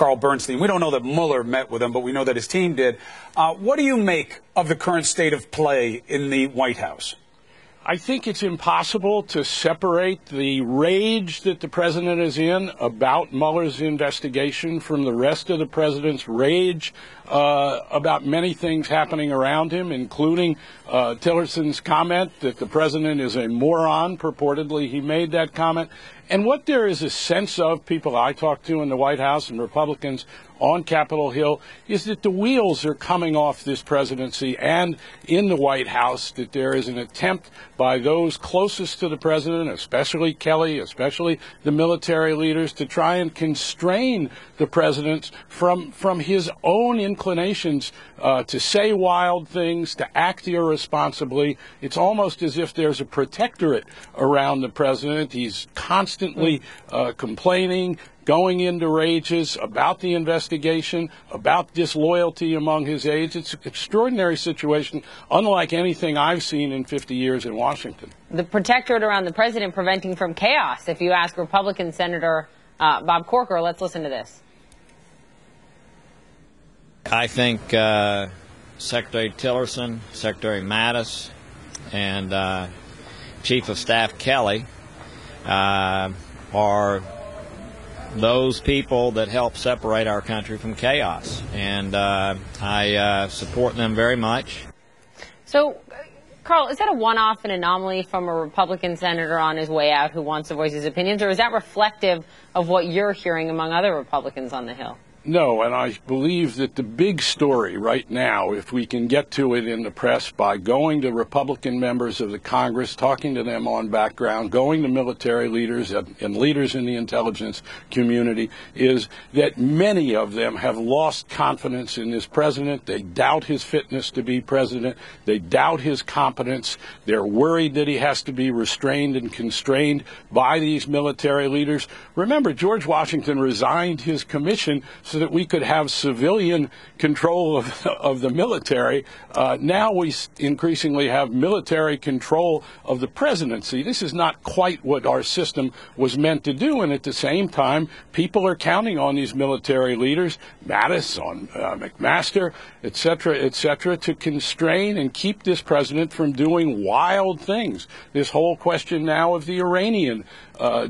Carl Bernstein. We don't know that Mueller met with him, but we know that his team did. What do you make of the current state of play in the White House? I think it's impossible to separate the rage that the president is in about Mueller's investigation from the rest of the president's rage about many things happening around him, including Tillerson's comment that the president is a moron. Purportedly, he made that comment. And what there is a sense of, people I talk to in the White House and Republicans on Capitol Hill, is that the wheels are coming off this presidency and in the White House, that there is an attempt by those closest to the president, especially Kelly, especially the military leaders, to try and constrain the president from his own inclinations to say wild things, to act irresponsibly. It's almost as if there's a protectorate around the president. He's constantly complaining, going into rages about the investigation, about disloyalty among his aides. It's an extraordinary situation, unlike anything I've seen in 50 years in Washington. The protectorate around the president preventing from chaos. If you ask Republican Senator Bob Corker, let's listen to this. I think Secretary Tillerson, Secretary Mattis, and Chief of Staff Kelly are those people that help separate our country from chaos, and I support them very much. So, Carl, is that a one-off, an anomaly from a Republican senator on his way out who wants to voice his opinions, or is that reflective of what you're hearing among other Republicans on the Hill? No, and I believe that the big story right now, if we can get to it in the press by going to Republican members of the Congress, talking to them on background, going to military leaders and leaders in the intelligence community, is that many of them have lost confidence in this president. They doubt his fitness to be president. They doubt his competence. They're worried that he has to be restrained and constrained by these military leaders. Remember, George Washington resigned his commission so that we could have civilian control of the military. Now we increasingly have military control of the presidency. This is not quite what our system was meant to do, and at the same time, people are counting on these military leaders, Mattis, on McMaster, et cetera, to constrain and keep this president from doing wild things. This whole question now of the Iranian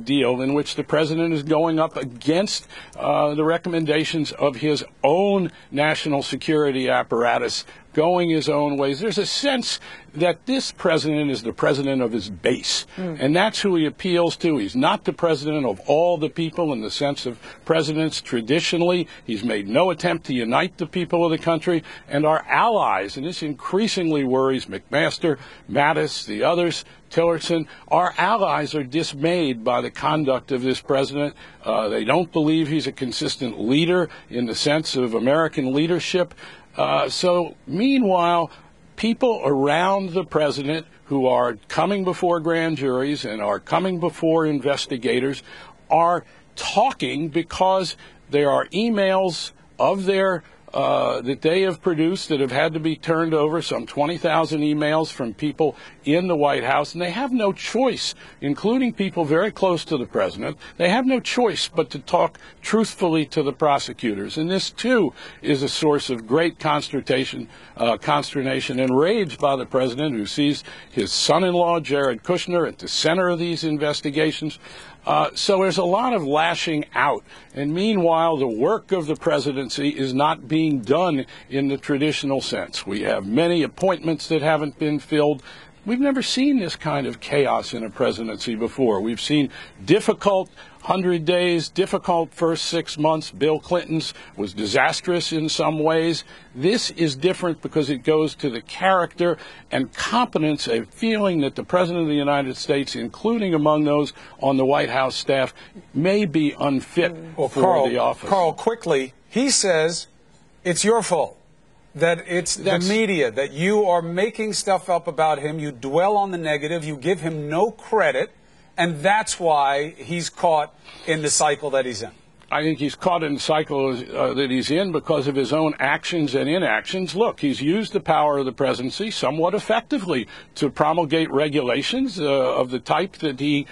deal, in which the president is going up against the recommendations of his own national security apparatus, going his own ways. There's a sense that this president is the president of his base, and that's who he appeals to. He's not the president of all the people in the sense of presidents traditionally. He's made no attempt to unite the people of the country and our allies, and this increasingly worries McMaster, Mattis, the others, Tillerson. Our allies are dismayed by the conduct of this president. They don't believe he's a consistent leader in the sense of American leadership. So meanwhile, people around the president who are coming before grand juries and are coming before investigators are talking because there are emails of their that they have produced that have had to be turned over, some 20,000 emails from people in the White House, and they have no choice, including people very close to the president. They have no choice but to talk truthfully to the prosecutors. And this, too, is a source of great consternation and rage by the president, who sees his son-in-law, Jared Kushner, at the center of these investigations. So there's a lot of lashing out. And meanwhile, the work of the presidency is not being done in the traditional sense. We have many appointments that haven't been filled. We've never seen this kind of chaos in a presidency before. We've seen difficult 100 days, difficult first 6 months. Bill Clinton's was disastrous in some ways. This is different because it goes to the character and competence, a feeling that the President of the United States, including among those on the White House staff, may be unfit for the office. Carl, quickly, he says it's your fault. That it's the media, that you are making stuff up about him, you dwell on the negative, you give him no credit, and that's why he's caught in the cycle that he's in. I think he's caught in the cycle that he's in because of his own actions and inactions. Look, he's used the power of the presidency somewhat effectively to promulgate regulations of the type that he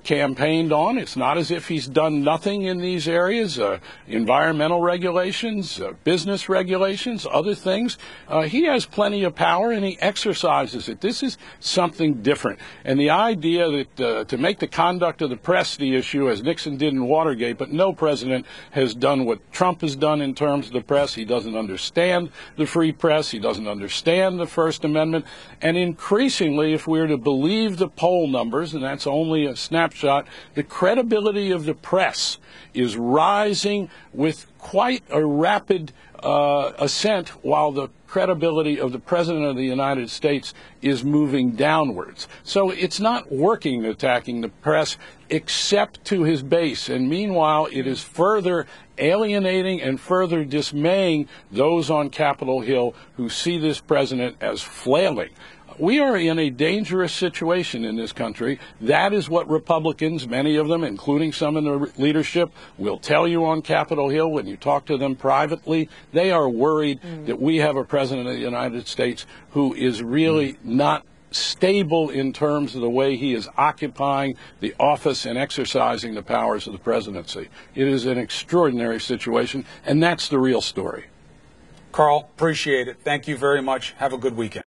campaigned on. It's not as if he's done nothing in these areas, environmental regulations, business regulations, other things. He has plenty of power, and he exercises it. This is something different. And the idea that to make the conduct of the press the issue, as Nixon did in Watergate, but no president has done what Trump has done in terms of the press. He doesn't understand the free press. He doesn't understand the First Amendment. And increasingly, if we're to believe the poll numbers, and that's only a snapshot, the credibility of the press is rising with quite a rapid ascent, while the credibility of the President of the United States is moving downwards. So it's not working attacking the press except to his base. And meanwhile, it is further alienating and further dismaying those on Capitol Hill who see this president as flailing. We are in a dangerous situation in this country. That is what Republicans, many of them, including some in the leadership, will tell you on Capitol Hill when you talk to them privately. They are worried that we have a president of the United States who is really not stable in terms of the way he is occupying the office and exercising the powers of the presidency. It is an extraordinary situation, and that's the real story. Carl, appreciate it. Thank you very much. Have a good weekend.